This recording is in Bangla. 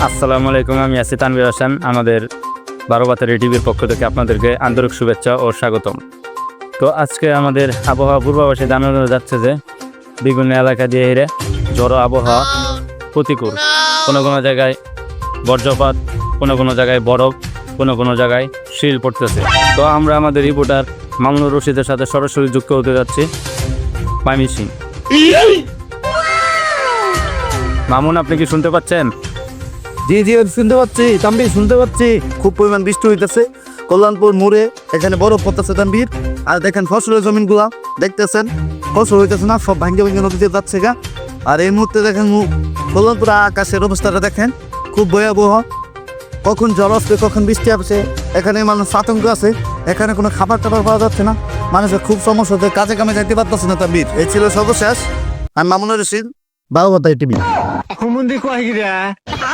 আসসালামু আলাইকুম, আমি আছি তানভীর হোসেন। আমাদের 12 বাতারি টিভির পক্ষ থেকে আপনাদেরকে আন্তরিক শুভেচ্ছা ও স্বাগতম। তো আজকে আমাদের আবহাওয়া পূর্বাভাসে জানানো যাচ্ছে যে বিভিন্ন এলাকা দিয়ে হেরে ঝড়ো আবহাওয়া প্রতিকূল। কোনো কোনো জায়গায় বজ্রপাত, কোনো কোনো জায়গায় বরফ, কোনো কোনো জায়গায় শিল পড়তেছে। তো আমরা আমাদের রিপোর্টার মামুনুর রশিদের সাথে সরাসরি যুক্ত হতে যাচ্ছি ময়মনসিং। মামুন, আপনি কি শুনতে পাচ্ছেন? জি জি শুনতে পাচ্ছি তানভীর, শুনতে পাচ্ছি। খুব পরিমাণ বৃষ্টি হইতেছে কল্যাণপুর মোড়ে, এখানে বরফ পড়তেছে তানভীর। আর দেখেন ফসলের জমিনগুলা দেখতেছেন, ফসল হইতেছে না, সব ভাঙ্গে ভাঙ্গে নদীতে যাচ্ছে গা। আর এই মুহূর্তে দেখেন কল্যাণপুর আকাশের অবস্থাটা দেখেন, খুব ভয়াবহ। কখন ঝড় আসবে, কখন বৃষ্টি আসছে, এখানে মানুষ আতঙ্ক আছে। এখানে কোনো খাবার টাবার পাওয়া যাচ্ছে না, মানুষের খুব সমস্যা হচ্ছে, কাজে কামে যাইতে পারতেছে না তানভীর। এই ছিল সর্বশেষ। আমি মামুনুর রশিদ, 12 বাতারি টিভি।